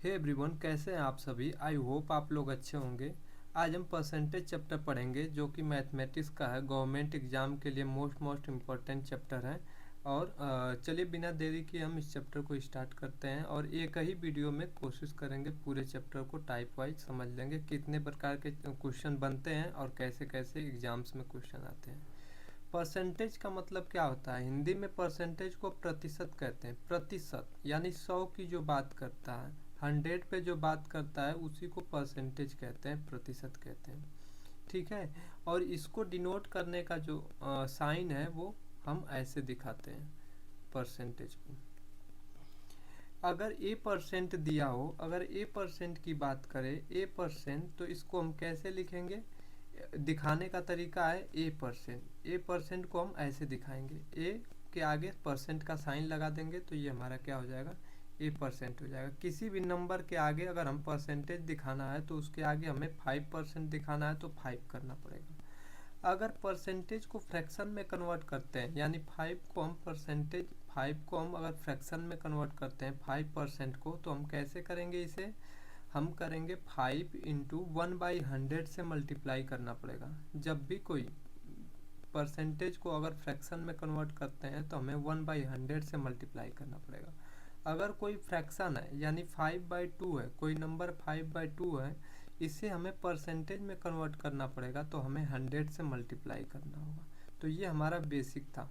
Hey everyone, कैसे हैं आप सभी। आई होप आप लोग अच्छे होंगे। आज हम परसेंटेज चैप्टर पढ़ेंगे जो कि मैथमेटिक्स का है। गवर्नमेंट एग्जाम के लिए मोस्ट इम्पोर्टेंट चैप्टर है। और चलिए बिना देरी के हम इस चैप्टर को स्टार्ट करते हैं और एक ही वीडियो में कोशिश करेंगे पूरे चैप्टर को टाइप वाइज समझ लेंगे, कितने प्रकार के क्वेश्चन बनते हैं और कैसे कैसे एग्जाम्स में क्वेश्चन आते हैं। परसेंटेज का मतलब क्या होता है? हिंदी में परसेंटेज को प्रतिशत कहते हैं। प्रतिशत यानी 100 की जो बात करता है, 100 पे जो बात करता है उसी को परसेंटेज कहते हैं, प्रतिशत कहते हैं। ठीक है। और इसको डिनोट करने का जो साइन है वो हम ऐसे दिखाते हैं परसेंटेज को। अगर A% दिया हो, अगर A% की बात करें, A%, तो इसको हम कैसे लिखेंगे? दिखाने का तरीका है A% को हम ऐसे दिखाएंगे, A के आगे परसेंट का साइन लगा देंगे तो ये हमारा क्या हो जाएगा? A% हो जाएगा। किसी भी नंबर के आगे अगर हम परसेंटेज दिखाना है तो उसके आगे हमें 5% दिखाना है तो 5 करना पड़ेगा। अगर परसेंटेज को फ्रैक्शन में कन्वर्ट करते हैं, यानी 5 को हम अगर फ्रैक्शन में कन्वर्ट करते हैं 5% को, तो हम कैसे करेंगे इसे? हम करेंगे 5 इंटू 1/100 से मल्टीप्लाई करना पड़ेगा। जब भी कोई परसेंटेज को अगर फ्रैक्शन में कन्वर्ट करते हैं तो हमें 1/100 से मल्टीप्लाई करना पड़ेगा। अगर कोई फ्रैक्शन है यानी 5/2 है, कोई नंबर 5/2 है, इसे हमें परसेंटेज में कन्वर्ट करना पड़ेगा तो हमें 100 से मल्टीप्लाई करना होगा। तो ये हमारा बेसिक था।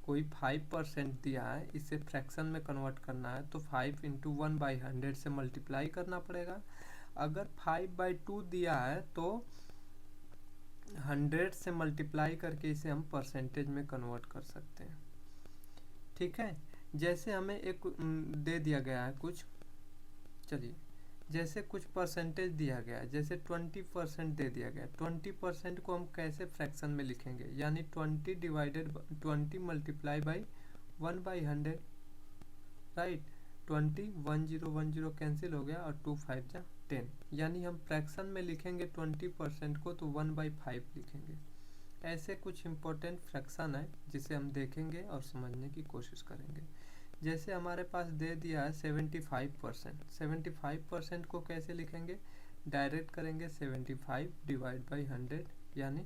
कोई 5% दिया है, इसे फ्रैक्शन में कन्वर्ट करना है तो 5 इंटू 1/100 से मल्टीप्लाई करना पड़ेगा। अगर 5/2 दिया है तो 100 से मल्टीप्लाई करके इसे हम परसेंटेज में कन्वर्ट कर सकते हैं। ठीक है। जैसे हमें एक दे दिया गया है कुछ, चलिए जैसे कुछ परसेंटेज दिया गया है, जैसे 20% दे दिया गया है। 20% को हम कैसे फ्रैक्शन में लिखेंगे? यानी 20 मल्टीप्लाई बाई 1/100, राइट। 10 कैंसिल हो गया और 2 5 जा 10, यानी हम फ्रैक्शन में लिखेंगे 20% को तो 1/5 लिखेंगे। ऐसे कुछ इम्पोर्टेंट फ्रैक्शन है जिसे हम देखेंगे और समझने की कोशिश करेंगे। जैसे हमारे पास दे दिया है 75%। 75% को कैसे लिखेंगे? डायरेक्ट करेंगे 75 डिवाइड बाई 100, यानी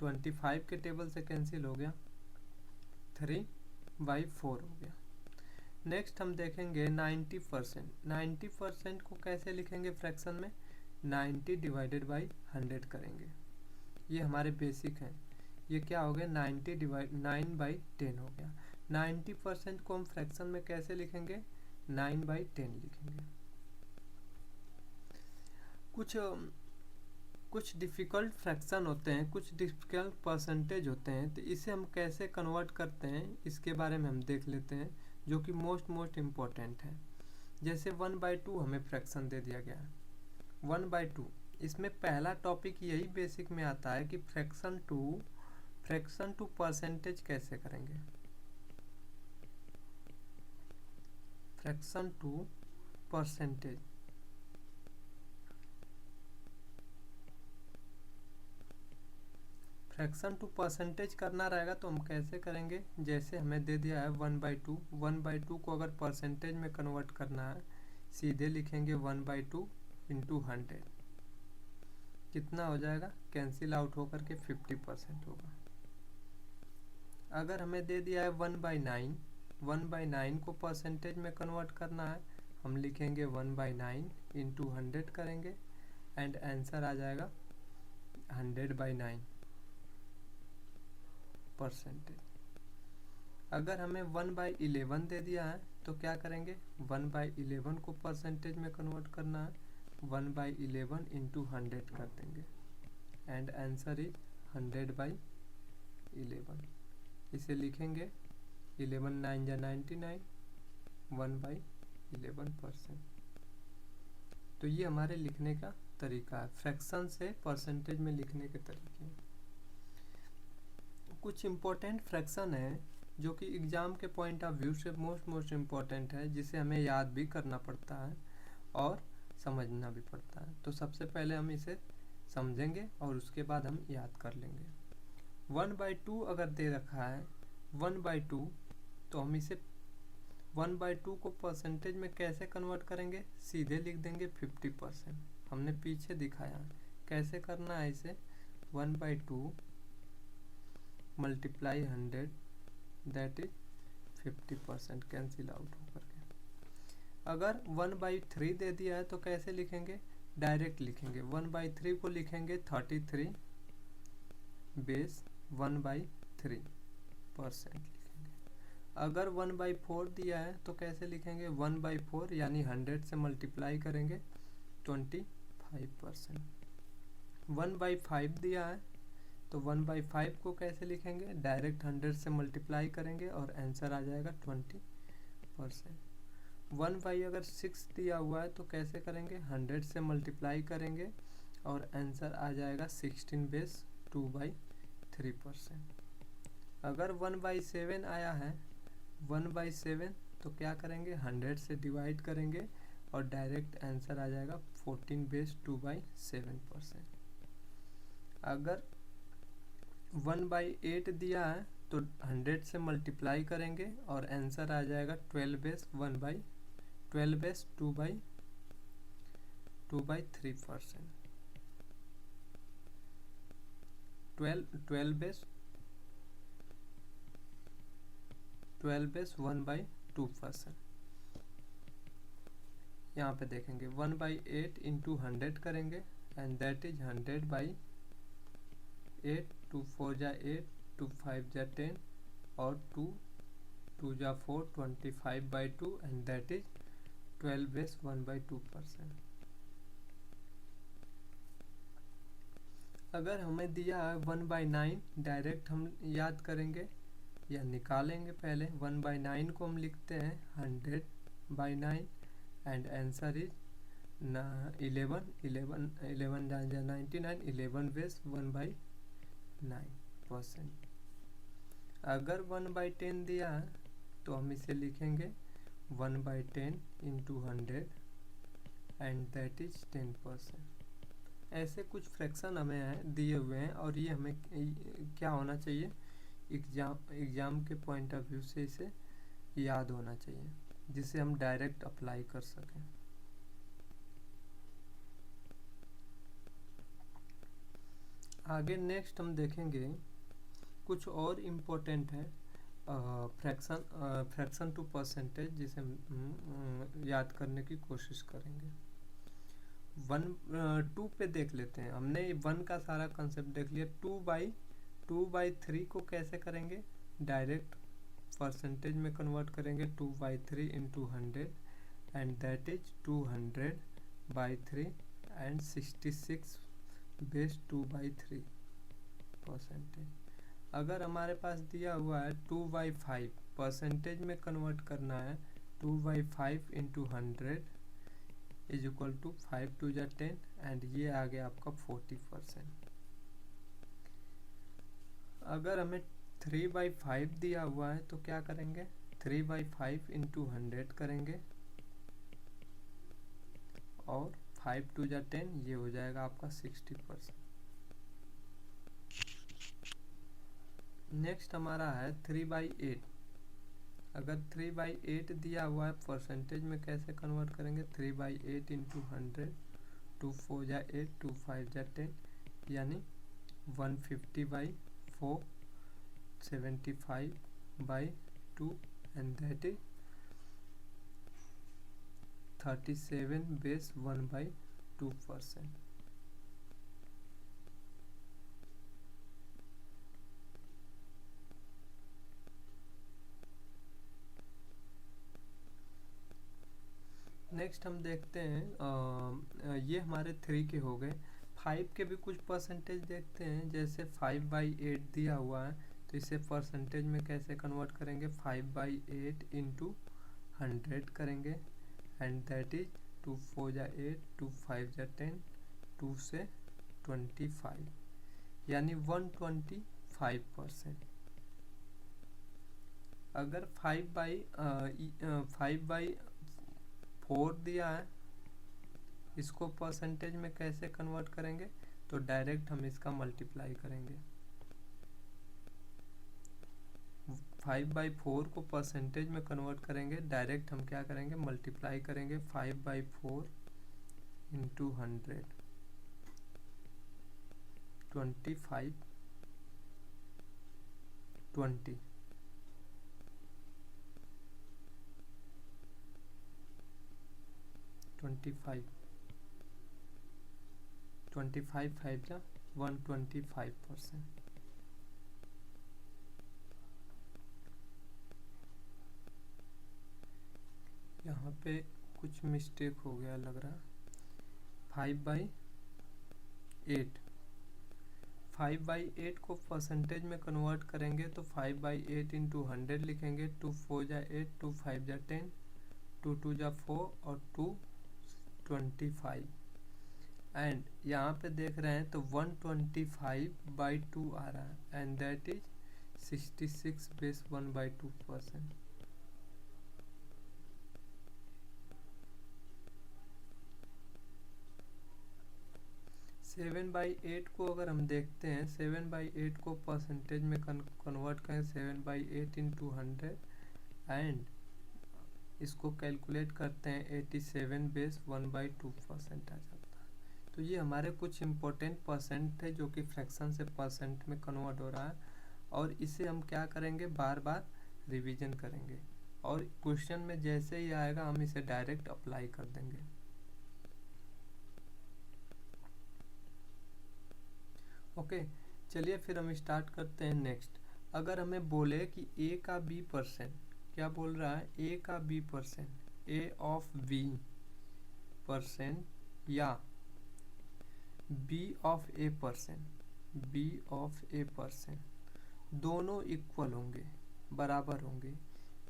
25 के टेबल से कैंसिल हो गया, 3/4 हो गया। नेक्स्ट हम देखेंगे 90%। 90% को कैसे लिखेंगे फ्रैक्शन में? 90 डिवाइडेड बाई 100 करेंगे। ये हमारे बेसिक हैं। ये क्या हो गया? 90 डिवाइड 9/10 हो गया। 90% को हम फ्रैक्शन में कैसे लिखेंगे? 9/10 लिखेंगे। कुछ डिफ़िकल्ट फ्रैक्शन होते हैं, कुछ डिफ़िकल्ट परसेंटेज होते हैं, तो इसे हम कैसे कन्वर्ट करते हैं इसके बारे में हम देख लेते हैं, जो कि मोस्ट इम्पोर्टेंट है। जैसे 1/2 हमें फ्रैक्शन दे दिया गया है, 1/2। इसमें पहला टॉपिक यही बेसिक में आता है कि फ्रैक्शन टू परसेंटेज कैसे करेंगे। Fraction to percentage, fraction to percentage करना रहेगा तो हम कैसे करेंगे? जैसे हमें दे दिया है 1/2, 1/2 को अगर परसेंटेज में कन्वर्ट करना है, सीधे लिखेंगे 1/2 इंटू 100। कितना हो जाएगा? कैंसिल आउट होकर के 50% होगा। अगर हमें दे दिया है 1/9, 1/9 को परसेंटेज में कन्वर्ट करना है, हम लिखेंगे 1/9 इंटू 100 करेंगे एंड आंसर आ जाएगा 100/9 परसेंटेज। अगर हमें 1/11 दे दिया है तो क्या करेंगे? 1/11 को परसेंटेज में कन्वर्ट करना है, 1/11 इंटू 100 कर देंगे एंड आंसर इज 100/11। इसे लिखेंगे 11 9 जा 99, 1/11%। तो ये हमारे लिखने का तरीका है, फ्रैक्शन से परसेंटेज में लिखने के तरीके। कुछ इम्पोर्टेंट फ्रैक्शन है जो कि एग्ज़ाम के पॉइंट ऑफ व्यू से मोस्ट इम्पोर्टेंट है, जिसे हमें याद भी करना पड़ता है और समझना भी पड़ता है। तो सबसे पहले हम इसे समझेंगे और उसके बाद हम याद कर लेंगे। 1/2 अगर दे रखा है 1/2, तो हम इसे 1/2 को परसेंटेज में कैसे कन्वर्ट करेंगे, सीधे लिख देंगे 50%। हमने पीछे दिखाया कैसे करना है इसे। 1/2 multiply 100 that is 50%, cancel out होकर के। अगर 1/3 दे दिया है तो कैसे लिखेंगे, डायरेक्ट लिखेंगे। 1/3 को लिखेंगे 33 बेस 1/3% लिखेंगे। अगर 1/4 दिया है तो कैसे लिखेंगे, 1/4 यानी 100 से मल्टीप्लाई करेंगे 25%। 1/5 दिया है तो 1/5 को कैसे लिखेंगे, डायरेक्ट 100 से मल्टीप्लाई करेंगे और आंसर आ जाएगा 20%। 1/6 दिया हुआ है तो कैसे करेंगे, 100 से मल्टीप्लाई करेंगे और आंसर आ जाएगा 16 बेस 2/3%। अगर 1/7 आया है, 1/7 तो क्या करेंगे, 100 से डिवाइड करेंगे और डायरेक्ट आंसर आ जाएगा 14 बेस 2/7%। अगर 1/8 दिया है तो 100 से मल्टीप्लाई करेंगे और आंसर आ जाएगा 12 बेस 2/3%। 12 बेस 1/2%। यहाँ पे देखेंगे 1/8 इंटू 100 करेंगे एंड दैट इज 100/8। 2 4 जा 8, 2 5 जा 10 और 2 2 जा 4, 25/2 एंड दैट इज 12 बेस 1/2%। अगर हमें दिया है 1/9, डायरेक्ट हम याद करेंगे या निकालेंगे। पहले 1/9 को हम लिखते हैं 100/9 एंड आंसर इज 11 जा 99, 11 बेस 1/9%। अगर 1/10 दिया है तो हम इसे लिखेंगे 1/10 इंटू 100 एंड दैट इज 10%। ऐसे कुछ फ्रैक्शन हमें दिए हुए हैं और ये हमें क्या होना चाहिए, एग्जाम के पॉइंट ऑफ व्यू से इसे याद होना चाहिए जिसे हम डायरेक्ट अप्लाई कर सकें। आगे नेक्स्ट हम देखेंगे कुछ और इम्पोर्टेंट है फ्रैक्शन टू परसेंटेज, जिसे हम याद करने की कोशिश करेंगे। 2 पे देख लेते हैं। हमने 1 का सारा कंसेप्ट देख लिया। 2/3 को कैसे करेंगे, डायरेक्ट परसेंटेज में कन्वर्ट करेंगे। 2/3 into 100 and that is 200/3 and 66 base 2/3%। अगर हमारे पास दिया हुआ है 2/5, परसेंटेज में कन्वर्ट करना है। 2/5 इंटू 100 इज इक्वल टू 5 2 जा 10 एंड ये आ गया आपका 40%। अगर हमें 3/5 दिया हुआ है तो क्या करेंगे, 3/5 इंटू 100 करेंगे और 5 2 जा 10, ये हो जाएगा आपका 60%। नेक्स्ट हमारा है 3/8। अगर 3/8 दिया हुआ है, परसेंटेज में कैसे कन्वर्ट करेंगे, 3/8 इंटू 100, 2 4 जा 8, 2 5 जा 10 यानी 150/4, 75/2 and that is 37 base 1/2%। Next हम देखते हैं ये हमारे 3 के हो गए। 5 के भी कुछ परसेंटेज देखते हैं। जैसे 5/8 दिया हुआ है तो इसे परसेंटेज में कैसे कन्वर्ट करेंगे, 5/8 इंटू 100 करेंगे एंड दैट इज 2 4 जा 8, 2 5 जा 10, 2 से 25 यानी 125%। अगर 5/4 दिया है, इसको परसेंटेज में कैसे कन्वर्ट करेंगे, तो डायरेक्ट हम इसका मल्टीप्लाई करेंगे। 5/4 को परसेंटेज में कन्वर्ट करेंगे, डायरेक्ट हम क्या करेंगे, मल्टीप्लाई करेंगे 5/4 इंटू 100, 25 20, 25 5 जा 125%। यहाँ पे कुछ मिस्टेक हो गया लग रहा। 5/8, 5/8 को परसेंटेज में कन्वर्ट करेंगे तो 5/8 इंटू 100 लिखेंगे। 2 4 जा 8, 2 5 जा 10, 2 2 जा 4 और 2 25। एंड यहाँ पे देख रहे हैं तो 125/2 आ रहा है एंड दैट इज 66/1/2%। 7/8 को अगर हम देखते हैं, 7/8 को परसेंटेज में कन्वर्ट करें 7/8 इंटू 100 एंड इसको कैलकुलेट करते हैं 87/1/2% आ जाता है। तो ये हमारे कुछ इम्पोर्टेंट परसेंट थे जो कि फ्रैक्शन से परसेंट में कन्वर्ट हो रहा है और इसे हम क्या करेंगे, बार बार रिवीजन करेंगे और क्वेश्चन में जैसे ही आएगा हम इसे डायरेक्ट अप्लाई कर देंगे। ओके चलिए फिर हम स्टार्ट करते हैं नेक्स्ट। अगर हमें बोले कि ए का बी परसेंट, क्या बोल रहा है, ए का B percent, A of B percent या B of A percent, B of A percent, दोनों इक्वल होंगे, बराबर होंगे।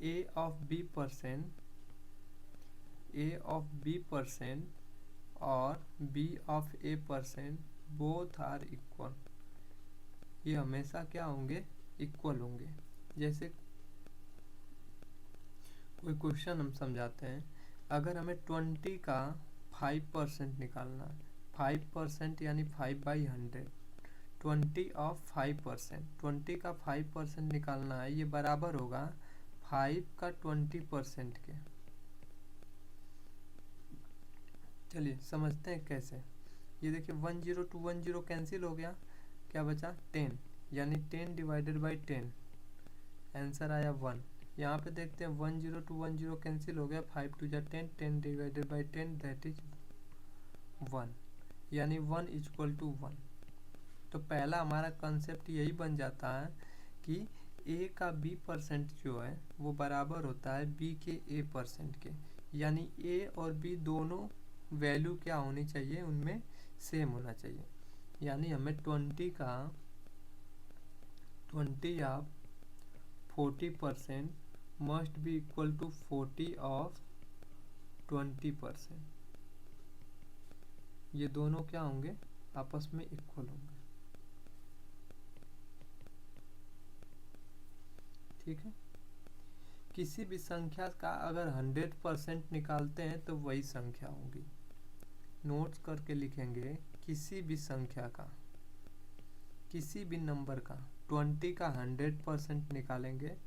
A of B percent, A of B percent और B of A percent both are equal, ये हमेशा क्या होंगे, इक्वल होंगे। जैसे कोई क्वेश्चन हम समझाते हैं, अगर हमें 20 का 5% निकालना है, 5% यानी 5/100, 20 ऑफ 5%, 20 का 5% निकालना है, ये बराबर होगा 5 का 20% के। चलिए समझते हैं कैसे। ये देखिए 10 to 10 कैंसिल हो गया, क्या बचा 10, यानी 10 डिवाइडेड बाई 10, आंसर आया 1। यहाँ पे देखते हैं 10 to 10 कैंसिल हो गया, 5 2 जा 10, 10 डिवाइडेड बाई 10 दैट इज 1, यानी 1 इक्वल टू 1। तो पहला हमारा कंसेप्ट यही बन जाता है कि ए का बी परसेंट जो है वो बराबर होता है बी के ए परसेंट के, यानी ए और बी दोनों वैल्यू क्या होनी चाहिए, उनमें सेम होना चाहिए। यानी हमें 20 of 40% must be equal to 40 of 20%, ये दोनों क्या होंगे, आपस में इक्वल होंगे। ठीक है, किसी भी संख्या का अगर 100% निकालते हैं तो वही संख्या होगी। नोट्स करके लिखेंगे, किसी भी संख्या का, किसी भी नंबर का 20 का 100% निकालेंगे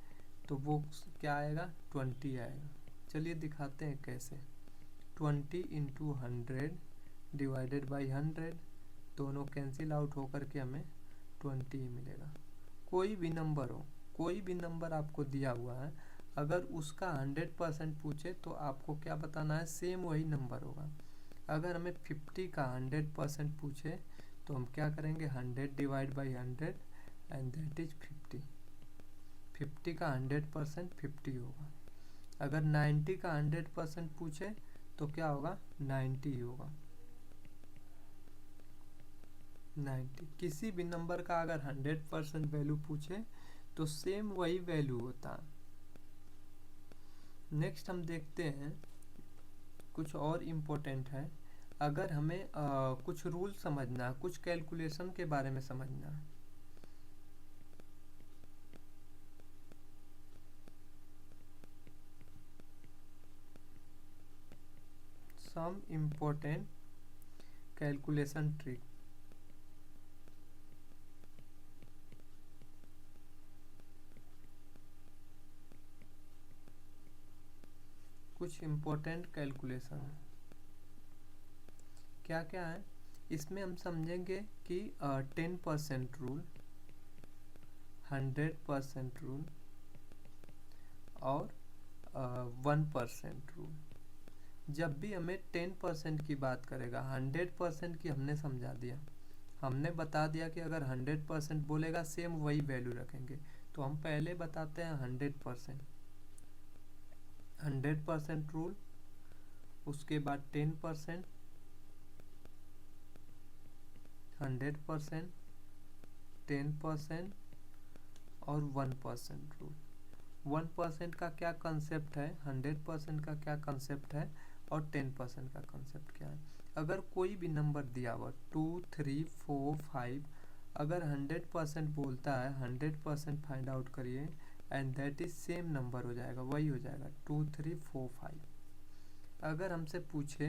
तो वो क्या आएगा, 20 आएगा। चलिए दिखाते हैं कैसे। 20 इंटू 100 डिवाइडेड बाई 100, दोनों कैंसिल आउट होकर के हमें 20 ही मिलेगा। कोई भी नंबर हो, कोई भी नंबर आपको दिया हुआ है, अगर उसका 100% पूछे तो आपको क्या बताना है, सेम वही नंबर होगा। अगर हमें 50 का 100% पूछे तो हम क्या करेंगे, 100 divide by 100 and that is 50। 50 का 100% 50 होगा। अगर 90 का 100% पूछे तो क्या होगा, 90 होगा। 90, किसी भी नंबर का अगर 100% वैल्यू पूछे तो सेम वही वैल्यू होता है। नेक्स्ट हम देखते हैं कुछ और इम्पोर्टेंट है। अगर हमें कुछ रूल समझना, कुछ कैलकुलेशन के बारे में समझना है, सम इम्पोर्टेंट कैलकुलेशन ट्रिक। कुछ इम्पोर्टेंट कैलकुलेशन है। क्या क्या है इसमें हम समझेंगे कि 10% रूल, 100% रूल और 1% रूल। जब भी हमें 10% की बात करेगा, 100% की हमने समझा दिया, हमने बता दिया कि अगर 100% बोलेगा सेम वही वैल्यू रखेंगे, तो हम पहले बताते हैं 100%, 100% रूल, उसके बाद 10%, 100%, 10% और 1% रूल। 1% का क्या कंसेप्ट है, 100% का क्या कंसेप्ट है और 10% का कंसेप्ट क्या है। अगर कोई भी नंबर दिया हुआ 2, 3, 4, 5, अगर 100% बोलता है 100% फाइंड आउट करिए and that is same number हो जाएगा, वही हो जाएगा 2, 3, 4, 5। अगर हमसे पूछे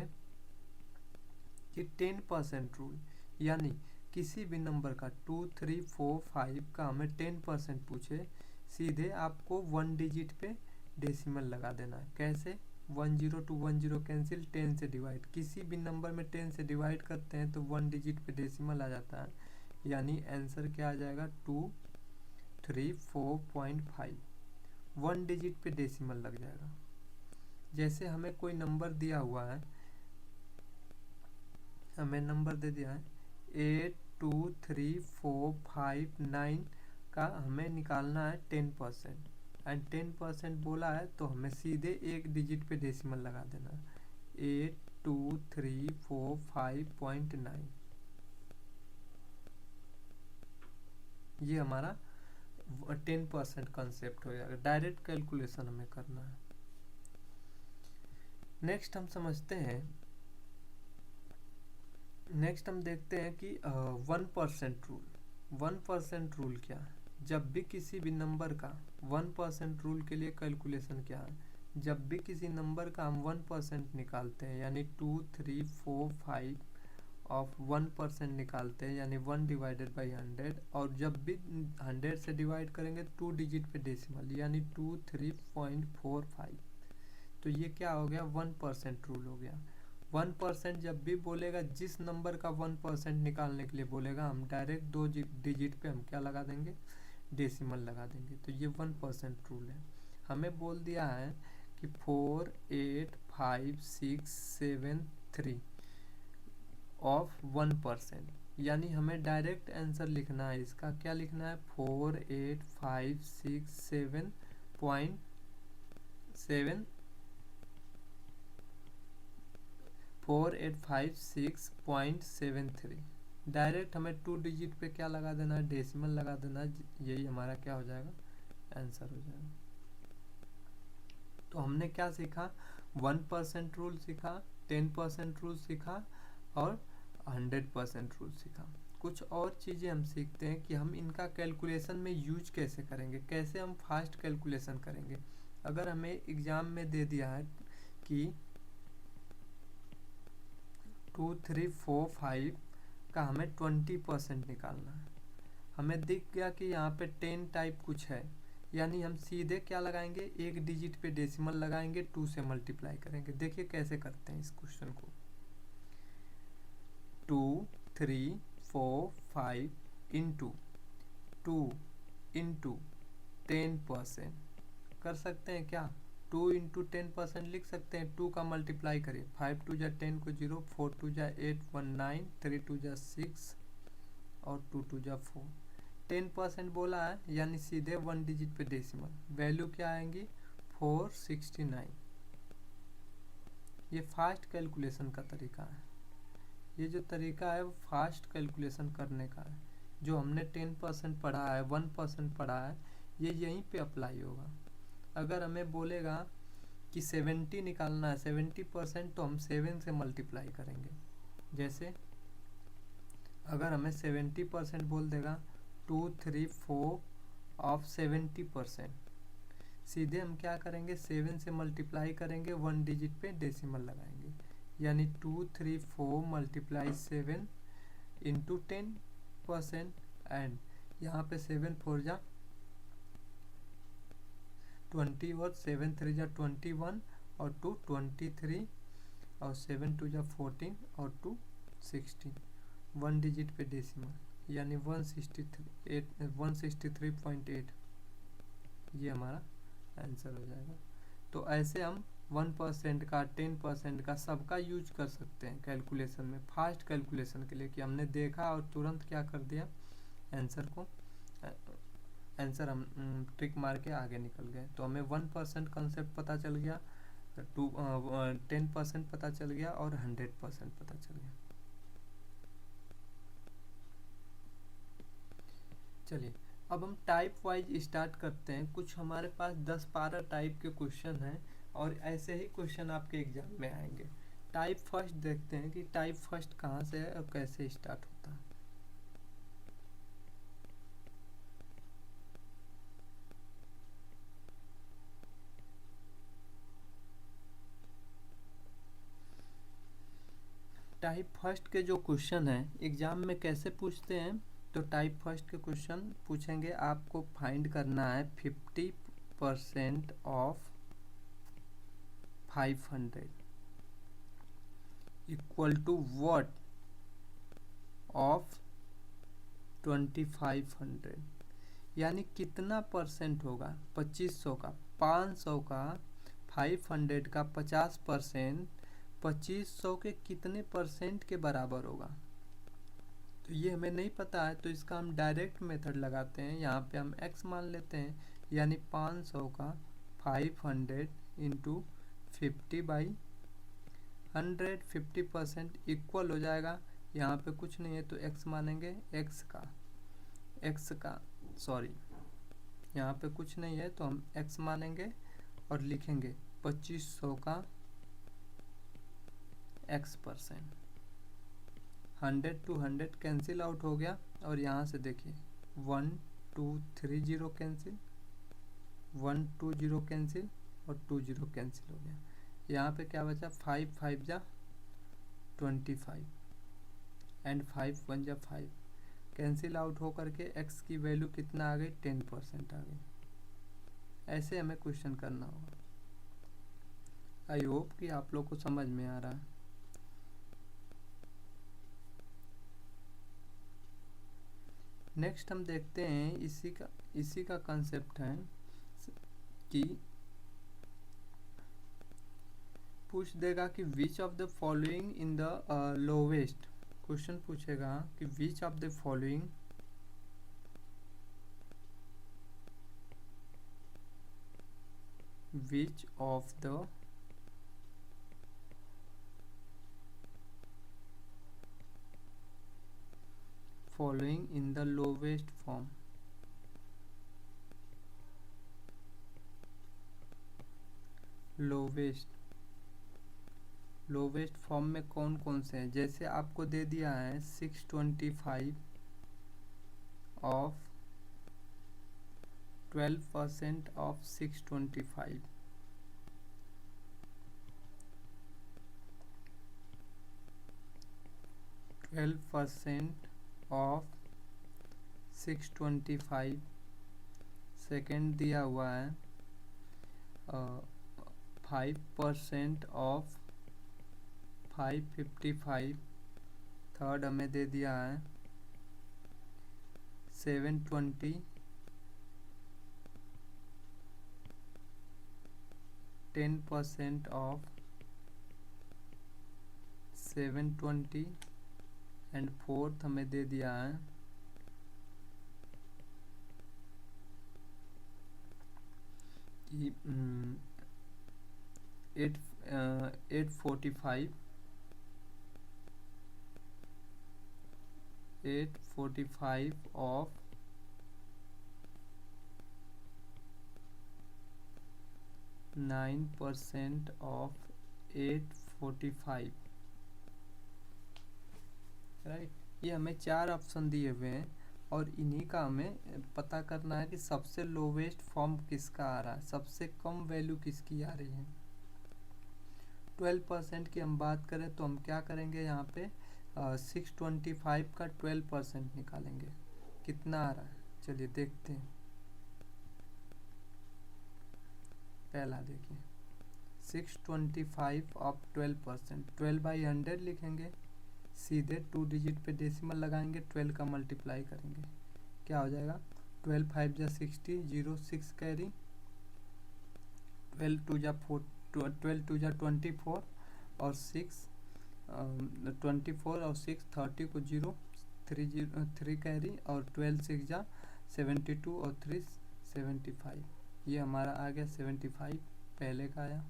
कि 10% रूल, यानी किसी भी नंबर का 2, 3, 4, 5 का हमें 10% पूछे, सीधे आपको 1 डिजिट पे डेसिमल लगा देना है। कैसे? 10 to 10 कैंसिल, 10 से डिवाइड, किसी भी नंबर में 10 से डिवाइड करते हैं तो 1 डिजिट पे डेसिमल आ जाता है, यानी आंसर क्या आ जाएगा 234.5, 1 डिजिट पे डेसिमल लग जाएगा। जैसे हमें कोई नंबर दिया हुआ है, हमें नंबर दे दिया है 8, 2, 3, 4, 5, 9 का हमें निकालना है 10% एंड 10% बोला है तो हमें सीधे एक डिजिट पे डेसिमल लगा देना है, 8234.5.9। ये हमारा 10% कंसेप्ट हो जाएगा। डायरेक्ट कैलकुलेशन हमें करना है। नेक्स्ट हम समझते हैं, नेक्स्ट हम देखते हैं कि 1% रूल। 1% रूल क्या है? जब भी किसी भी नंबर का 1% रूल के लिए कैलकुलेशन क्या है, जब भी किसी नंबर का हम 1% निकालते हैं, यानी 2, 3, 4, 5 ऑफ 1% निकालते हैं, यानी 1 डिवाइडेड बाई 100, और जब भी 100 से डिवाइड करेंगे 2 डिजिट पे डेसिमल, यानी 23.45, तो ये क्या हो गया 1% रूल हो गया। 1% जब भी बोलेगा, जिस नंबर का 1% निकालने के लिए बोलेगा, हम डायरेक्ट 2 डिजिट पे हम क्या लगा देंगे, डेसिमल लगा देंगे। तो ये 1% रूल है। हमें बोल दिया है कि 4, 8, 5, 6, 7, 3 ऑफ 1%, यानी हमें डायरेक्ट आंसर लिखना है। इसका क्या लिखना है, 4, 8, 5, 6, 7.7 4856.73। डायरेक्ट हमें 2 डिजिट पे क्या लगा देना है, डेसिमल लगा देना है, यही हमारा क्या हो जाएगा, आंसर हो जाएगा। तो हमने क्या सीखा, 1% रूल सीखा, 10% रूल सीखा और 100% रूल सीखा। कुछ और चीज़ें हम सीखते हैं कि हम इनका कैलकुलेशन में यूज कैसे करेंगे, कैसे हम फास्ट कैलकुलेशन करेंगे। अगर हमें एग्ज़ाम में दे दिया है कि 2, 3, 4, 5 का हमें 20% निकालना है, हमें दिख गया कि यहाँ पे 10 टाइप कुछ है, यानी हम सीधे क्या लगाएंगे, एक डिजिट पे डेसिमल लगाएंगे, 2 से मल्टीप्लाई करेंगे। देखिए कैसे करते हैं इस क्वेश्चन को। 2, 3, 4, 5 इंटू 2 इंटू 10% कर सकते हैं क्या, 2 इंटू 10% लिख सकते हैं। 2 का मल्टीप्लाई करिए, 5 2 जा 10 को 0, 4 2 जा 8, 1 9, 3 2 जा 6 और 2 2 जा 4। 10% बोला है, यानी सीधे 1 डिजिट पे डेसिमल, वैल्यू क्या आएंगी 469। ये फास्ट कैलकुलेशन का तरीका है। ये जो तरीका है वो फास्ट कैलकुलेशन करने का है। जो हमने 10% पढ़ा है, 1% पढ़ा है, ये यहीं पे अप्लाई होगा। अगर हमें बोलेगा कि 70 निकालना है, 70%, तो हम 7 से मल्टीप्लाई करेंगे। जैसे अगर हमें 70% बोल देगा 2, 3, 4 ऑफ 70%, सीधे हम क्या करेंगे, 7 से मल्टीप्लाई करेंगे, 1 डिजिट पे डेसिमल लगाएंगे, यानी 2, 3, 4 मल्टीप्लाई 7 इंटू 10%, एंड यहाँ पे 7 4 जा 20 और 7 3 जा 21 और 2 23 और 7 2 जा 14 और 2 16, 1 डिजिट पे डेसिमल यानी 163.8 ये हमारा आंसर हो जाएगा। तो ऐसे हम 1% का 10% का सबका यूज कर सकते हैं कैलकुलेशन में, फास्ट कैलकुलेशन के लिए, कि हमने देखा और तुरंत क्या कर दिया, आंसर हम ट्रिक मार के आगे निकल गए। तो हमें 1% कंसेप्ट पता चल गया, 10% पता चल गया और 100% पता चल गया। चलिए अब हम टाइप वाइज स्टार्ट करते हैं। कुछ हमारे पास 10-12 टाइप के क्वेश्चन हैं और ऐसे ही क्वेश्चन आपके एग्जाम में आएंगे। टाइप फर्स्ट देखते हैं कि टाइप फर्स्ट कहाँ से है और कैसे स्टार्ट होता है। टाइप फर्स्ट के जो क्वेश्चन हैं एग्जाम में कैसे पूछते हैं, तो टाइप फर्स्ट के क्वेश्चन पूछेंगे, आपको फाइंड करना है 50% of 500 equal to what of 2500, यानी कितना परसेंट होगा 2500 का, 500 का, 500 का 50%, 2500 के कितने परसेंट के बराबर होगा। तो ये हमें नहीं पता है, तो इसका हम डायरेक्ट मेथड लगाते हैं। यहाँ पे हम x मान लेते हैं, यानी 500 का 500 इंटू 50/100, 50% इक्वल हो जाएगा। यहाँ पे कुछ नहीं है तो x मानेंगे, यहाँ पे कुछ नहीं है तो हम x मानेंगे और लिखेंगे 2500 का x%। 100 to 100 कैंसिल आउट हो गया और यहाँ से देखिए 1 2 3 0 कैंसिल, 1 2 0 कैंसिल और 2 0 कैंसिल हो गया। यहाँ पे क्या बचा, 5 5 जा 25 एंड 5 1 जा 5, कैंसिल आउट हो करके x की वैल्यू कितना आ गई, 10% आ गई। ऐसे हमें क्वेश्चन करना होगा। आई होप कि आप लोग को समझ में आ रहा है। नेक्स्ट हम देखते हैं, इसी का कंसेप्ट है कि पूछ देगा कि which of the following in the lowest, question पूछेगा कि which of the following following in the lowest form, lowest form में कौन कौन से हैं। जैसे आपको दे दिया है 625 ऑफ 12% ऑफ 625, ऑफ 625, सेकेंड दिया हुआ है 5% ऑफ 555, थर्ड हमें दे दिया है 720, 10% ऑफ 720 एंड फोर्थ हमें दे दिया है 845 ऑफ 9% ऑफ 845, राइट। ये हमें 4 ऑप्शन दिए हुए हैं और इन्हीं का हमें पता करना है कि सबसे लोवेस्ट फॉर्म किसका आ रहा है, सबसे कम वैल्यू किसकी आ रही है। 12% की हम बात करें तो हम क्या करेंगे, यहाँ पे 625 का 12% निकालेंगे, कितना आ रहा है, चलिए देखते हैं। पहला देखिए 625 ऑफ 12%, 12/100 लिखेंगे, सीधे 2 डिजिट पे डेसिमल लगाएंगे, 12 का मल्टीप्लाई करेंगे, क्या हो जाएगा 12 5 जा 60, 0 6 कैरी, 12 2 जा 4, 12 2 जा 24 और 6 24 और 6 30 को 0 3 कैरी और 12 6 जा 72 और 3 75, ये हमारा आ गया 75 पहले का आया।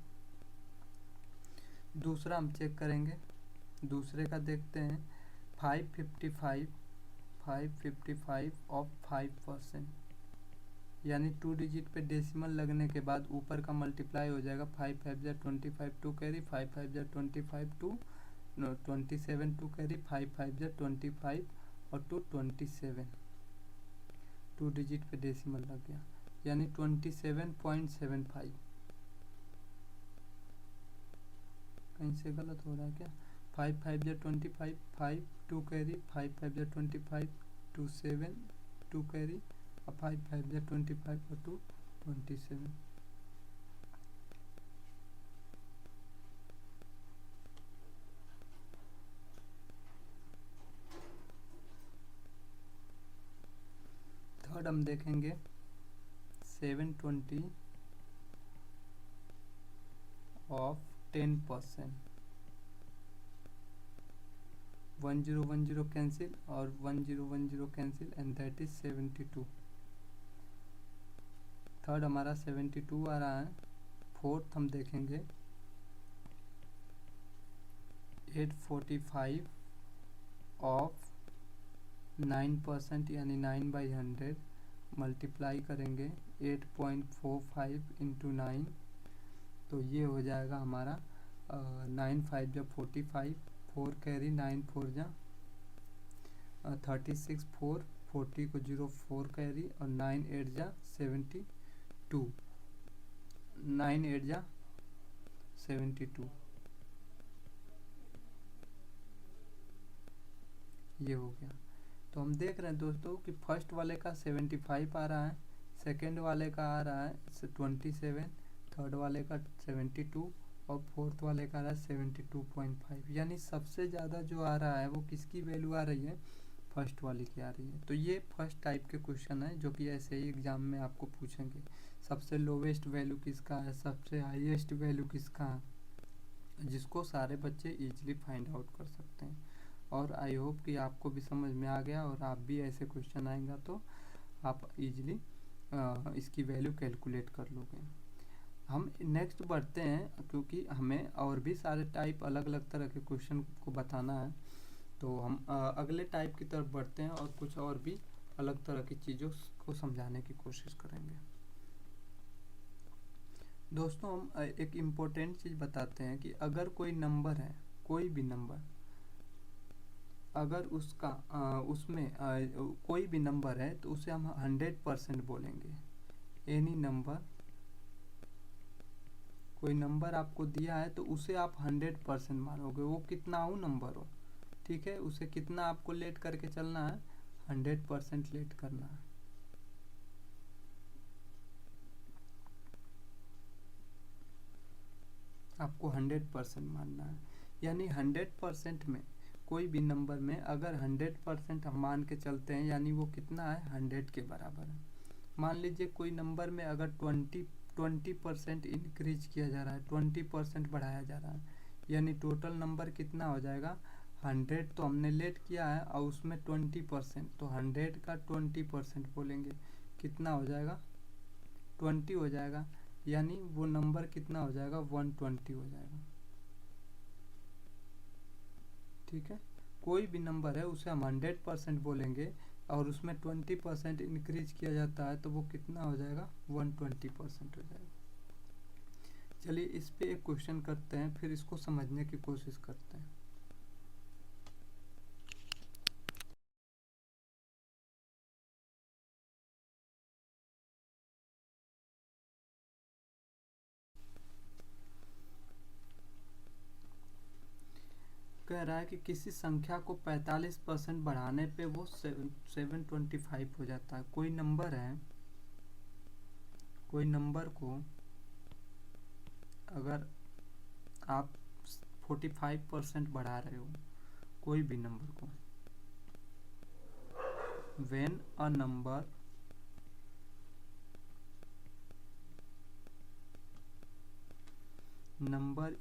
दूसरा हम चेक करेंगे, दूसरे का देखते हैं 555 ऑफ 5%, यानी 2 डिजिट पे डेसिमल लगने के बाद ऊपर का मल्टीप्लाई हो जाएगा, 5 5 जा 25 2 कैरी, 5 5 जा 25 2 27 2 कैरी, 5 5 जा 25 और 2 27, 2 डिजिट पे डेसिमल लग गया, यानी 27.75, कहीं से गलत हो रहा है क्या, 5 5 जा 25 5 2 कैरी, 5 5 जा 25 2 7 2 कैरी और 5 5 जा 25 और 2 27। थर्ड हम देखेंगे 720 ऑफ 10%, 1010 कैंसिल और 1010 cancel and that is 72। Third हमारा 72 आ रहा है। फोर्थ हम देखेंगे 845 ऑफ 9%, यानी 9/100 मल्टीप्लाई करेंगे 8.45 इंटू 9, तो ये हो जाएगा हमारा 9 5 जा 45, 4 कैरी, 9 4 जा 36, 4 40 को 0 4 कैरी और 9 8 जा 72, 9 8 जा 72, ये हो गया। तो हम देख रहे हैं दोस्तों कि फर्स्ट वाले का 75 आ रहा है, सेकंड वाले का आ रहा है 27, थर्ड वाले का 72 और फोर्थ वाले का आ रहा है 72.5, यानी सबसे ज़्यादा जो आ रहा है वो किसकी वैल्यू आ रही है, फर्स्ट वाली की आ रही है। तो ये फर्स्ट टाइप के क्वेश्चन है जो कि ऐसे ही एग्जाम में आपको पूछेंगे, सबसे लोवेस्ट वैल्यू किसका है, सबसे हाईएस्ट वैल्यू किसका है, जिसको सारे बच्चे इजीली फाइंड आउट कर सकते हैं। और आई होप कि आपको भी समझ में आ गया और आप भी ऐसे क्वेश्चन आएगा तो आप इजीली इसकी वैल्यू कैलकुलेट कर लोगे। हम नेक्स्ट बढ़ते हैं, क्योंकि हमें और भी सारे टाइप अलग अलग तरह के क्वेश्चन को बताना है, तो हम अगले टाइप की तरफ बढ़ते हैं और कुछ और भी अलग तरह की चीज़ों को समझाने की कोशिश करेंगे। दोस्तों हम एक इम्पोर्टेंट चीज़ बताते हैं कि अगर कोई नंबर है, कोई भी नंबर, अगर उसका उसमें कोई भी नंबर है तो उसे हम 100% बोलेंगे। एनी नंबर, कोई नंबर आपको दिया है तो उसे आप 100% मानोगे, वो कितना हो नंबर हो, ठीक है, उसे कितना आपको लेट करके चलना है, 100% लेट करना है। आपको 100% मानना है, यानी 100% में कोई भी नंबर में अगर 100% हम मान के चलते हैं, यानी वो कितना है 100 के बराबर है। मान लीजिए कोई नंबर में अगर 20% इंक्रीज किया जा रहा है, 20% बढ़ाया जा रहा है, यानी टोटल नंबर कितना हो जाएगा 100, तो हमने लेट किया है और उसमें 20%, तो 100 का 20% बोलेंगे, कितना हो जाएगा 20 हो जाएगा, यानी वो नंबर कितना हो जाएगा 120 हो जाएगा। ठीक है, कोई भी नंबर है उसे हम 100% बोलेंगे और उसमें 20% इंक्रीज किया जाता है तो वो कितना हो जाएगा 120% हो जाएगा। चलिए इस पे एक क्वेश्चन करते हैं, फिर इसको समझने की कोशिश करते हैं। कह रहा है कि किसी संख्या को 45% बढ़ाने पे वो 725 हो जाता है। कोई नंबर है, कोई नंबर को अगर आप 45% बढ़ा रहे हो कोई भी नंबर को, when a number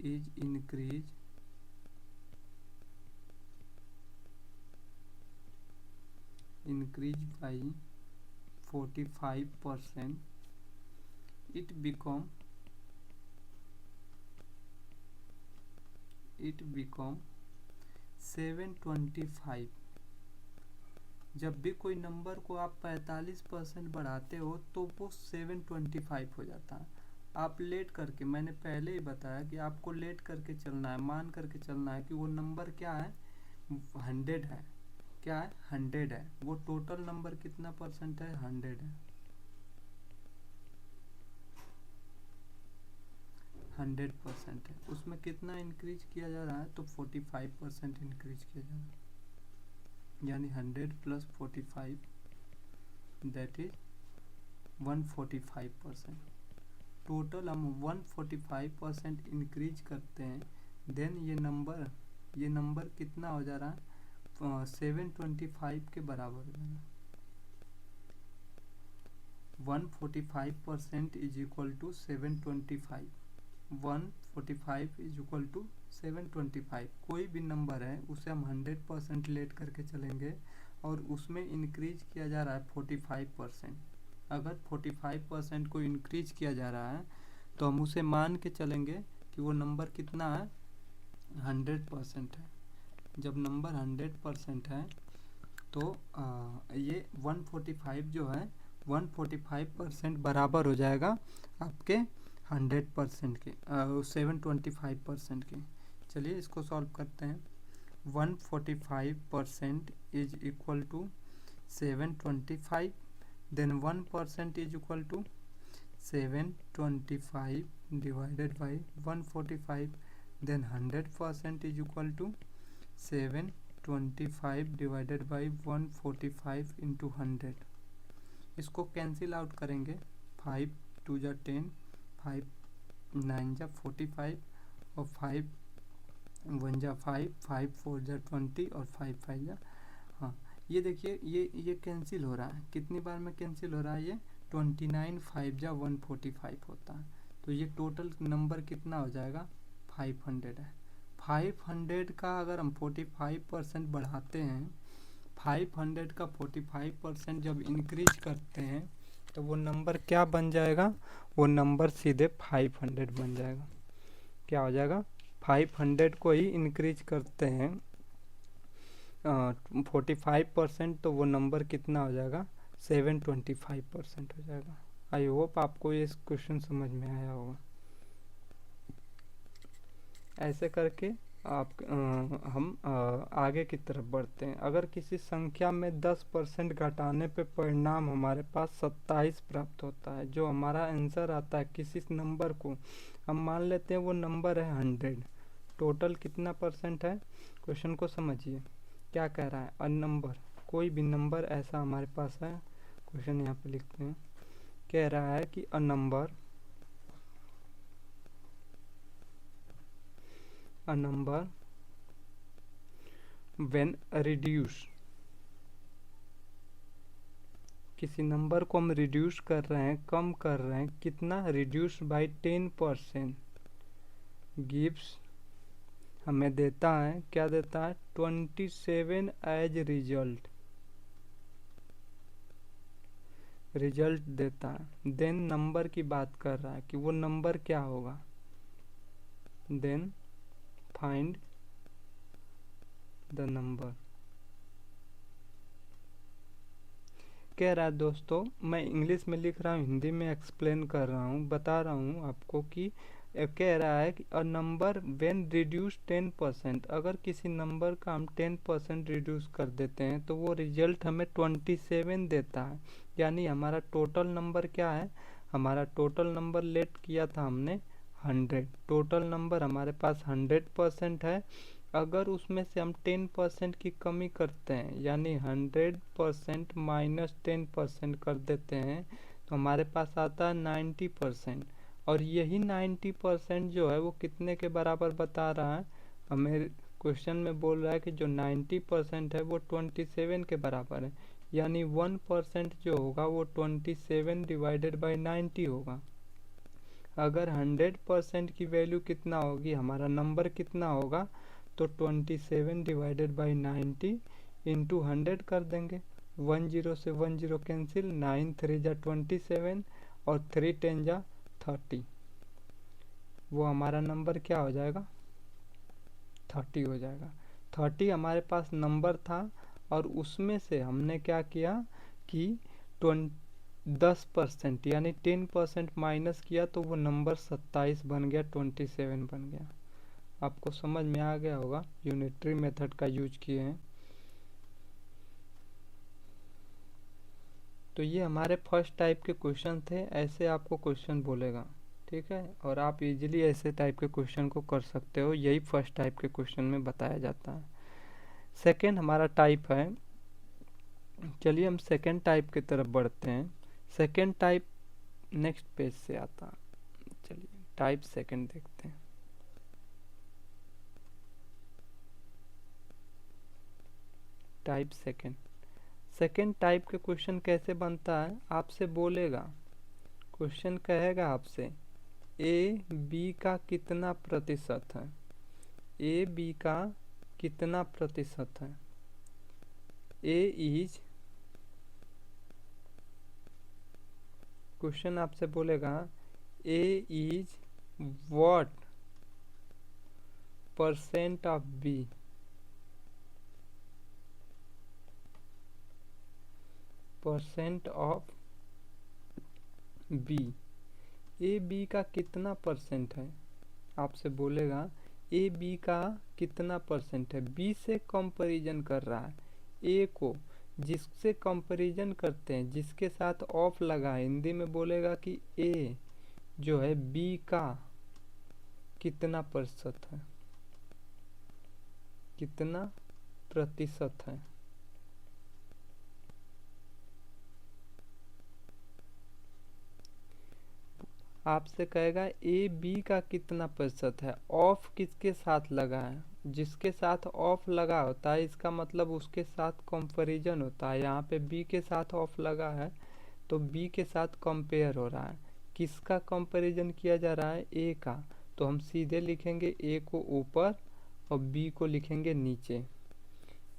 is increased by 45%, it become 725। जब भी कोई नंबर को आप 45% बढ़ाते हो तो वो 725 हो जाता है। आप लेट करके, मैंने पहले ही बताया कि आपको लेट करके चलना है, मान करके चलना है कि वो नंबर क्या है, 100 है। क्या है? 100 है। वो टोटल नंबर कितना परसेंट है? 100 है। 100% है, उसमें कितना इंक्रीज किया जा रहा है? तो 45% इंक्रीज किया जा रहा है, यानी 100 प्लस 45 दैट इज 145%। टोटल हम 145% इंक्रीज करते हैं, देन ये नंबर कितना हो जा रहा है? 725 के बराबर हो जा रहा है। 145% is equal to 725। 145 is equal to 725। कोई भी नंबर है उसे हम 100% लेट करके चलेंगे और उसमें इंक्रीज किया जा रहा है 45%। अगर 45% को इंक्रीज किया जा रहा है तो हम उसे मान के चलेंगे कि वो नंबर कितना है? 100% है। जब नंबर 100% है तो ये 145 जो है 145% बराबर हो जाएगा आपके 100% के 725% के। चलिए इसको सॉल्व करते हैं। 145% is equal to 725, then 1% is equal to 725 divided by 145, then 100% is equal to 725 divided by 145 into 100। इसको कैंसिल आउट करेंगे। 5 2 जा 10, 5 9 जा 45 और 5 1 जा 5, 5 4 जा 20 और 5 5 जा, हाँ ये देखिए ये कैंसिल हो रहा है। कितनी बार में कैंसिल हो रहा है? ये 29 5 जा 145 होता है। तो ये टोटल नंबर कितना हो जाएगा? 500 है। 500 का अगर हम 45% बढ़ाते हैं, 500 का 45% जब इंक्रीज करते हैं तो वो नंबर क्या बन जाएगा? वो नंबर सीधे 500 बन जाएगा। क्या हो जाएगा? 500 को ही इंक्रीज करते हैं 45% तो वो नंबर कितना हो जाएगा? 725% हो जाएगा। आई होप आपको ये क्वेश्चन समझ में आया होगा। ऐसे करके हम आगे की तरफ बढ़ते हैं। अगर किसी संख्या में 10% घटाने पे परिणाम हमारे पास 27 प्राप्त होता है, जो हमारा आंसर आता है किसी नंबर को, हम मान लेते हैं वो नंबर है 100। टोटल कितना परसेंट है? क्वेश्चन को समझिए क्या कह रहा है। अ नंबर, कोई भी नंबर ऐसा हमारे पास है, क्वेश्चन यहाँ पे लिखते हैं। कह रहा है कि अ नंबर when reduce, किसी नंबर को हम रिड्यूस कर रहे हैं, कम कर रहे हैं, कितना? रिड्यूस बाय 10% गिव्स, हमें देता है, क्या देता है? 27 एज रिजल्ट देता है। देन नंबर की बात कर रहा है कि वो नंबर क्या होगा। Then find the number. कह रहा है दोस्तों, मैं इंग्लिश में लिख रहा हूँ, हिंदी में एक्सप्लेन कर रहा हूँ, बता रहा हूँ आपको कि कह रहा है कि अ नंबर व्हेन रिड्यूस 10%, अगर किसी नंबर का हम 10% रिड्यूस कर देते हैं तो वो रिजल्ट हमें 27 देता है। यानी हमारा टोटल नंबर क्या है? हमारा टोटल नंबर लेट किया था हमने 100। टोटल नंबर हमारे पास 100% है। अगर उसमें से हम 10% की कमी करते हैं, यानी 100% माइनस 10% कर देते हैं, तो हमारे पास आता है 90%। और यही 90% जो है वो कितने के बराबर बता रहा है, हमें क्वेश्चन में बोल रहा है कि जो 90% है वो 27 के बराबर है, यानी 1% जो होगा वो 27 डिवाइडेड बाई 90 होगा। अगर 100% की वैल्यू कितना होगी, हमारा नंबर कितना होगा, तो 27 डिवाइडेड बाई 90 इंटू 100 कर देंगे। 10 से 10 कैंसिल, 9 3 जा 27 और 3 10 जा 30, वो हमारा नंबर क्या हो जाएगा, 30 हो जाएगा। 30 हमारे पास नंबर था और उसमें से हमने क्या किया कि 10% यानी 10% माइनस किया तो वो नंबर 27 बन गया, 27 बन गया। आपको समझ में आ गया होगा, यूनिटरी मेथड का यूज किए हैं। तो ये हमारे फर्स्ट टाइप के क्वेश्चन थे, ऐसे आपको क्वेश्चन बोलेगा, ठीक है, और आप इजीली ऐसे टाइप के क्वेश्चन को कर सकते हो, यही फर्स्ट टाइप के क्वेश्चन में बताया जाता है। सेकेंड हमारा टाइप है, चलिए हम सेकेंड टाइप की तरफ बढ़ते हैं। सेकेंड टाइप नेक्स्ट पेज से आता, चलिए टाइप सेकेंड देखते हैं। टाइप सेकेंड, सेकेंड टाइप के क्वेश्चन कैसे बनता है, आपसे बोलेगा, क्वेश्चन कहेगा आपसे ए बी का कितना प्रतिशत है, ए बी का कितना प्रतिशत है, ए इज, क्वेश्चन आपसे बोलेगा A is what percent of B, percent of B, A B का कितना परसेंट है, आपसे बोलेगा ए बी का कितना परसेंट है, बी से कंपैरिजन कर रहा है, ए को जिससे कंपैरिजन करते हैं, जिसके साथ ऑफ लगा है, हिंदी में बोलेगा कि ए जो है बी का कितना प्रतिशत है, कितना प्रतिशत है। आपसे कहेगा ए बी का कितना प्रतिशत है, ऑफ किसके साथ लगा है, जिसके साथ ऑफ लगा होता है इसका मतलब उसके साथ कंपैरिजन होता है, यहाँ पे बी के साथ ऑफ लगा है तो बी के साथ कंपेयर हो रहा है, किसका कंपैरिजन किया जा रहा है, ए का, तो हम सीधे लिखेंगे ए को ऊपर और बी को लिखेंगे नीचे,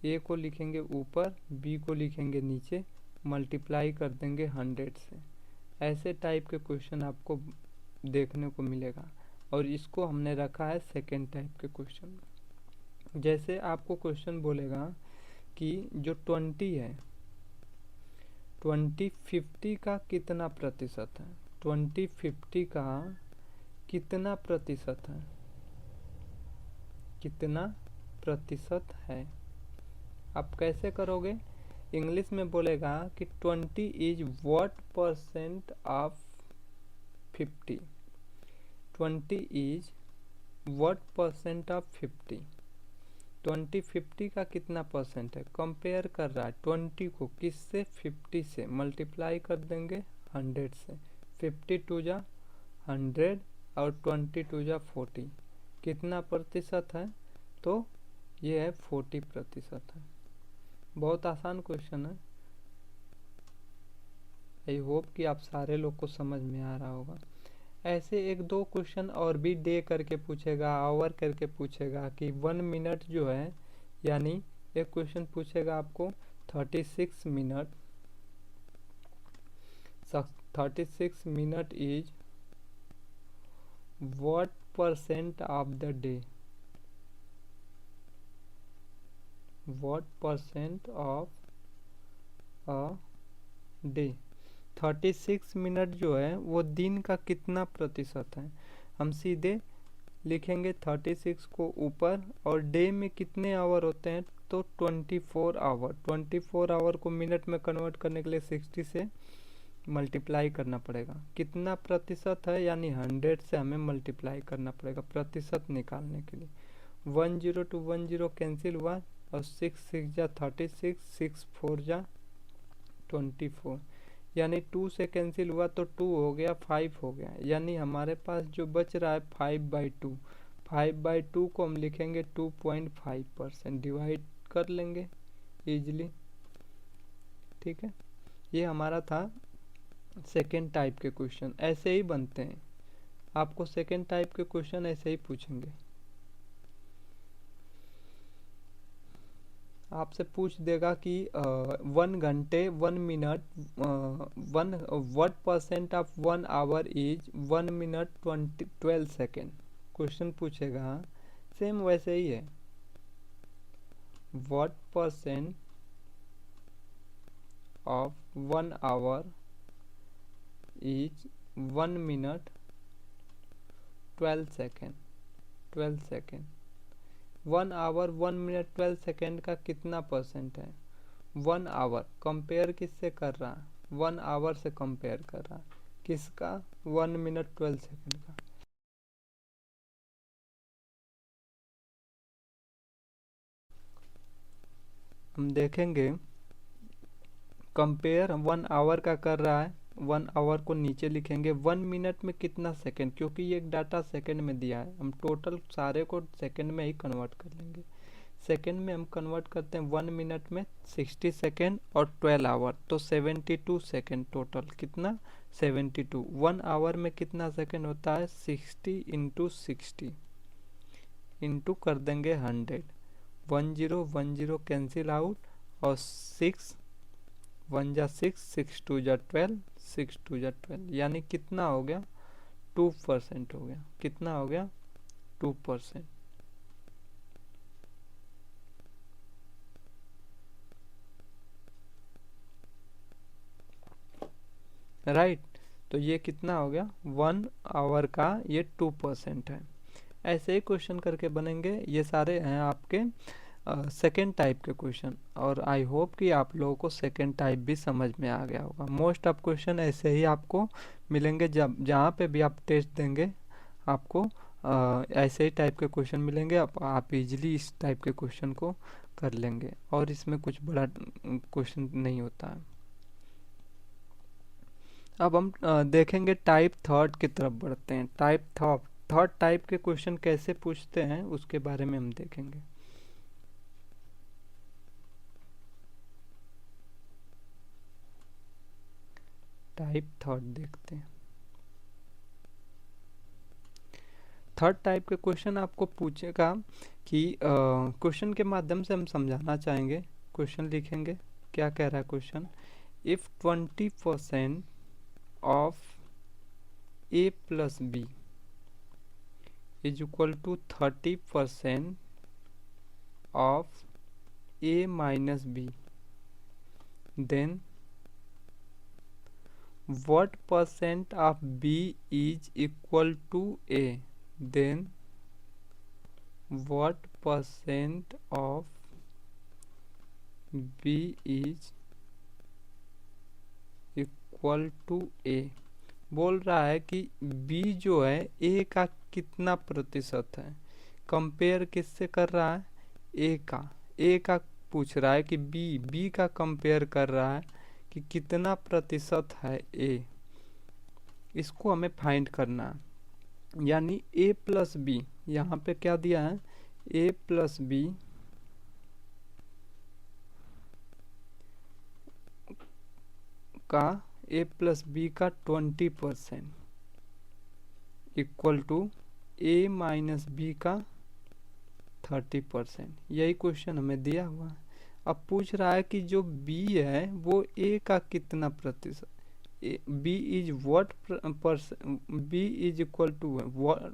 ए को लिखेंगे ऊपर, बी को लिखेंगे नीचे, मल्टीप्लाई कर देंगे 100 से। ऐसे टाइप के क्वेश्चन आपको देखने को मिलेगा और इसको हमने रखा है सेकेंड टाइप के क्वेश्चन में। जैसे आपको क्वेश्चन बोलेगा कि जो 20 है, 2050 का कितना प्रतिशत है, 2050 का कितना प्रतिशत है, कितना प्रतिशत है, आप कैसे करोगे, इंग्लिश में बोलेगा कि 20 is what percent of 50, 20 is what percent of 50, 2050 का कितना परसेंट है, कंपेयर कर रहा है 20 को किससे, 50 से, मल्टीप्लाई कर देंगे 100 से, 52 जा 100 और 22 जा 40, कितना प्रतिशत है, तो ये है 40% है। बहुत आसान क्वेश्चन है, आई होप कि आप सारे लोग को समझ में आ रहा होगा। ऐसे एक दो क्वेश्चन और भी डे करके पूछेगा, आवर करके पूछेगा कि 1 मिनट जो है, यानी एक क्वेश्चन पूछेगा आपको 36 minute, 36 minute is what percent of the day, what percent of a day, 36 minute जो है वो दिन का कितना प्रतिशत है, हम सीधे लिखेंगे 36 को ऊपर और डे में कितने आवर होते हैं, तो 24 आवर, 24 आवर को मिनट में कन्वर्ट करने के लिए 60 से मल्टीप्लाई करना पड़ेगा, कितना प्रतिशत है, यानी 100 से हमें मल्टीप्लाई करना पड़ेगा प्रतिशत निकालने के लिए। 10 to 10 कैंसिल हुआ और 6 6 जा 36, 6 4 जा 24, यानी 2 से कैंसिल हुआ तो 2 हो गया, 5 हो गया, यानी हमारे पास जो बच रहा है 5/2। 5/2 को हम लिखेंगे 2.5%, डिवाइड कर लेंगे इजीली। ठीक है, ये हमारा था सेकेंड टाइप के क्वेश्चन। ऐसे ही बनते हैं, आपको सेकेंड टाइप के क्वेश्चन ऐसे ही पूछेंगे। आपसे पूछ देगा कि 1 घंटे 1 minute 1% of 1 hour is 1 minute 12 second, question पूछेगा। सेम वैसे ही है, what percent of 1 hour is 1 minute 12 second. 12 second 1 hour 1 minute 12 second का कितना परसेंट है? 1 आवर कंपेयर किससे कर रहा है? 1 आवर से कंपेयर कर रहा है, किसका? 1 मिनट 12 सेकेंड का। हम देखेंगे कंपेयर 1 आवर का कर रहा है, 1 आवर को नीचे लिखेंगे। 1 मिनट में कितना सेकेंड, क्योंकि ये एक डाटा सेकेंड में दिया है, हम टोटल सारे को सेकेंड में ही कन्वर्ट कर लेंगे। सेकेंड में हम कन्वर्ट करते हैं 1 मिनट में 60 सेकेंड और 12 आवर, तो 72 सेकेंड टोटल। कितना? 72। 1 आवर में कितना सेकेंड होता है? 60 इंटू 60 इंटू कर देंगे 100। 10 कैंसिल आउट, और 6 1 जा 6, 6 2 जा 12, 6 2 जा 12, यानी कितना हो गया? 2% हो गया। कितना हो गया? 2%। राइट, तो ये कितना हो गया? 1 आवर का ये 2% है। ऐसे ही क्वेश्चन करके बनेंगे। ये सारे हैं आपके सेकेंड टाइप के क्वेश्चन, और आई होप कि आप लोगों को सेकेंड टाइप भी समझ में आ गया होगा। मोस्ट ऑफ क्वेश्चन ऐसे ही आपको मिलेंगे, जब जहाँ पे भी आप टेस्ट देंगे आपको ऐसे ही टाइप के क्वेश्चन मिलेंगे। आप इजीली इस टाइप के क्वेश्चन को कर लेंगे, और इसमें कुछ बड़ा क्वेश्चन नहीं होता है। अब हम देखेंगे टाइप थर्ड की तरफ बढ़ते हैं। टाइप थर्ड टाइप के क्वेश्चन कैसे पूछते हैं उसके बारे में हम देखेंगे। टाइप थर्ड देखते हैं। थर्ड टाइप के क्वेश्चन आपको पूछेगा कि क्वेश्चन के माध्यम से हम समझाना चाहेंगे। क्वेश्चन लिखेंगे, क्या कह रहा है question? If 20% of a plus B is equal to 30% of a minus B, then what percent of b is equal to a, then what percent of b is equal to a। बोल रहा है कि b जो है a का कितना प्रतिशत है, कंपेयर किससे कर रहा है? a का पूछ रहा है कि b का कंपेयर कर रहा है कि कितना प्रतिशत है a, इसको हमें फाइंड करना है। यानी a प्लस बी, यहाँ पे क्या दिया है? a प्लस बी का a प्लस बी का 20% equal to a minus B का 30%। यही क्वेश्चन हमें दिया हुआ है। अब पूछ रहा है कि जो b है वो a का कितना प्रतिशत, b is equal to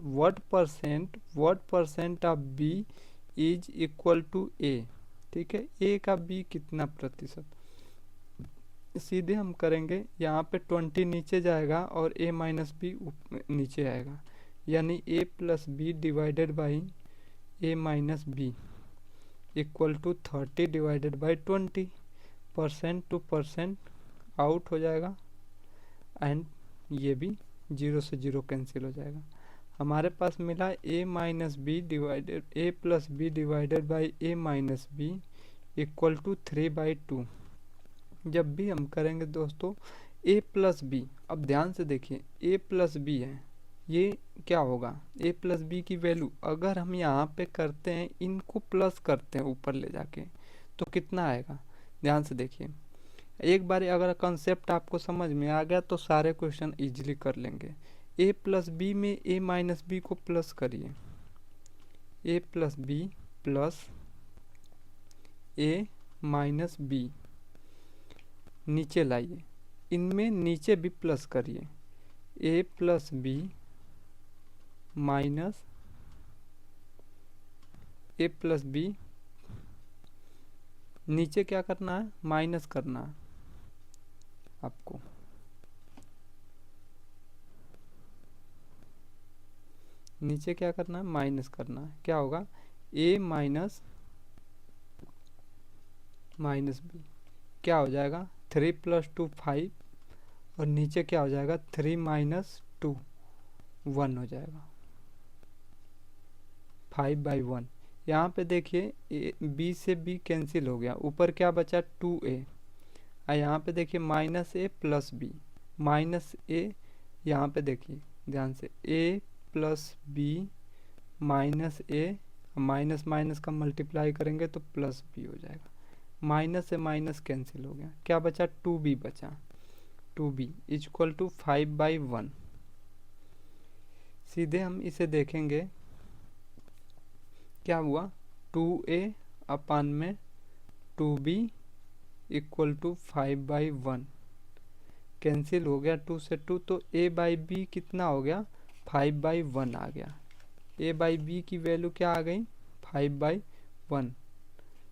what percent of b is equal to a। ठीक है, a का b कितना प्रतिशत, सीधे हम करेंगे। यहाँ पे 20 नीचे जाएगा और a माइनस बी नीचे आएगा, यानी a plus B divided by a minus B equal to 30 divided by 20। Percent to percent out हो जाएगा, एंड ये भी 0 से 0 कैंसिल हो जाएगा। हमारे पास मिला a minus B divided a plus B divided by a minus B equal to 3/2। जब भी हम करेंगे दोस्तों ए प्लस बी, अब ध्यान से देखिए ए प्लस बी है, ये क्या होगा ए प्लस बी की वैल्यू अगर हम यहाँ पे करते हैं, इनको प्लस करते हैं ऊपर ले जाके, तो कितना आएगा। ध्यान से देखिए, एक बार अगर कंसेप्ट आपको समझ में आ गया तो सारे क्वेश्चन इजीली कर लेंगे। ए प्लस बी में ए माइनस बी को प्लस करिए, ए प्लस बी प्लस ए माइनस बी, नीचे लाइए, इनमें नीचे भी प्लस करिए, ए प्लस बी माइनस ए प्लस बी, नीचे क्या करना है माइनस करना है आपको, नीचे क्या करना है माइनस करना है। क्या होगा ए माइनस माइनस बी, क्या हो जाएगा 3 + 2 5, और नीचे क्या हो जाएगा 3 - 2 1 हो जाएगा, 5/1। यहाँ पे देखिए बी से बी कैंसिल हो गया, ऊपर क्या बचा 2a, और यहाँ पे देखिए -a प्लस बी, -a, यहाँ पे देखिए ध्यान से a plus B minus A, minus minus का मल्टीप्लाई करेंगे तो प्लस बी हो जाएगा, माइनस से माइनस कैंसिल हो गया, क्या बचा 2b बचा, 2b = 5/1। सीधे हम इसे देखेंगे, क्या हुआ 2a अपान में 2b = 5/1, कैंसिल हो गया 2 से 2, तो a/b कितना हो गया 5/1 आ गया। a/b की वैल्यू क्या आ गई 5/1।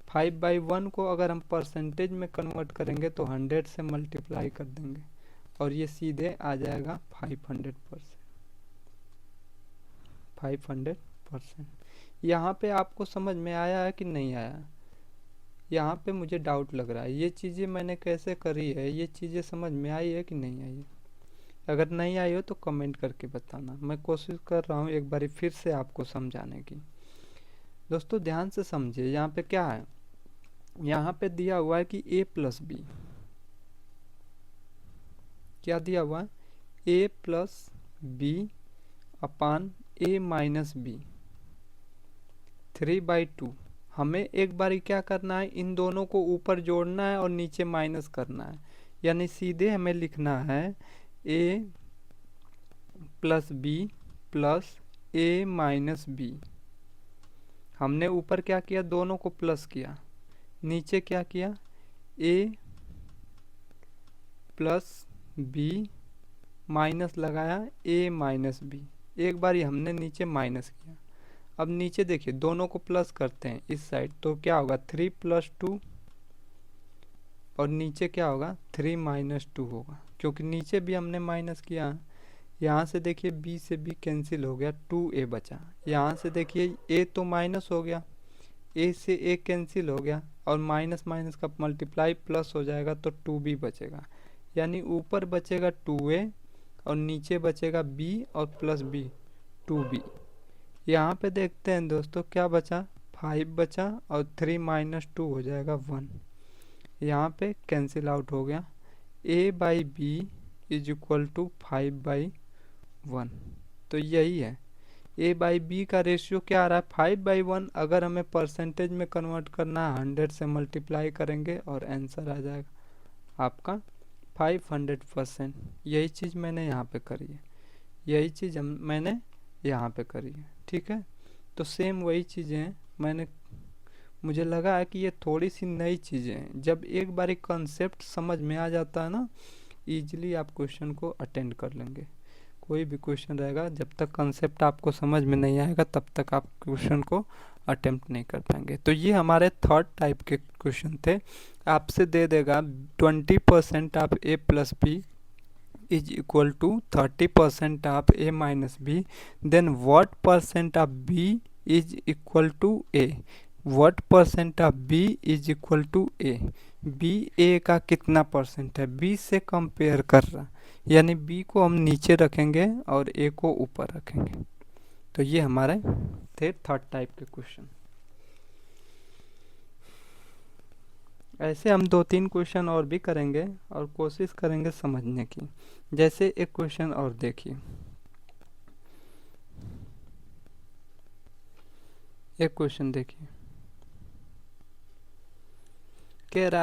5/1 को अगर हम परसेंटेज में कन्वर्ट करेंगे तो 100 से मल्टीप्लाई कर देंगे और ये सीधे आ जाएगा 500%। 500%। यहाँ पे आपको समझ में आया है कि नहीं आया, यहाँ पे मुझे डाउट लग रहा है, ये चीज़ें मैंने कैसे करी है, ये चीज़ें समझ में आई है कि नहीं आई है। अगर नहीं आई हो तो कमेंट करके बताना, मैं कोशिश कर रहा हूँ एक बार फिर से आपको समझाने की। दोस्तों ध्यान से समझिए, यहाँ पे क्या है, यहाँ पे दिया हुआ है कि a प्लस बी, क्या दिया हुआ है a plus B upon a minus B 3/2। हमें एक बार क्या करना है, इन दोनों को ऊपर जोड़ना है और नीचे माइनस करना है, यानी सीधे हमें लिखना है a plus B plus a minus B. हमने ऊपर क्या किया, दोनों को प्लस किया, नीचे क्या किया a प्लस बी माइनस लगाया a माइनस बी, एक बार हमने नीचे माइनस किया। अब नीचे देखिए दोनों को प्लस करते हैं इस साइड, तो क्या होगा 3 + 2, और नीचे क्या होगा 3 - 2 होगा, क्योंकि नीचे भी हमने माइनस किया। यहाँ से देखिए b से b कैंसिल हो गया, 2a बचा। यहाँ से देखिए a तो माइनस हो गया, a से a कैंसिल हो गया, और माइनस माइनस का मल्टीप्लाई प्लस हो जाएगा तो 2b बचेगा, यानी ऊपर बचेगा 2a और नीचे बचेगा b और प्लस b 2b। यहाँ पे देखते हैं दोस्तों क्या बचा 5 बचा, और 3 - 2 हो जाएगा 1, यहाँ पे कैंसिल आउट हो गया। a/b = 5/1, तो यही है a/b का रेशियो क्या आ रहा है 5/1। अगर हमें परसेंटेज में कन्वर्ट करना है 100 से मल्टीप्लाई करेंगे और आंसर आ जाएगा आपका 500%। यही चीज़ मैंने यहाँ पे करी है, यही चीज़ मैंने यहाँ पे करी है, ठीक है। तो सेम वही चीज़ें हैं, मुझे लगा है कि ये थोड़ी सी नई चीज़ें हैं, जब एक बार एक कंसेप्ट समझ में आ जाता है ना, ईजिली आप क्वेश्चन को अटेंड कर लेंगे। कोई भी क्वेश्चन रहेगा, जब तक कंसेप्ट आपको समझ में नहीं आएगा तब तक आप क्वेश्चन को अटेम्प्ट नहीं कर पाएंगे। तो ये हमारे थर्ड टाइप के क्वेश्चन थे। आपसे दे देगा 20% of a plus B = 30% of a minus B, then what percent of b is equal to a, what percent of b is equal to a, b a का कितना परसेंट है, b से compare कर रहा, यानी b को हम नीचे रखेंगे और a को ऊपर रखेंगे। तो ये हमारे थे थर्ड टाइप के क्वेश्चन। ऐसे हम 2-3 क्वेश्चन और भी करेंगे और कोशिश करेंगे समझने की। जैसे एक क्वेश्चन और देखिए, एक क्वेश्चन देखिए, कह रहा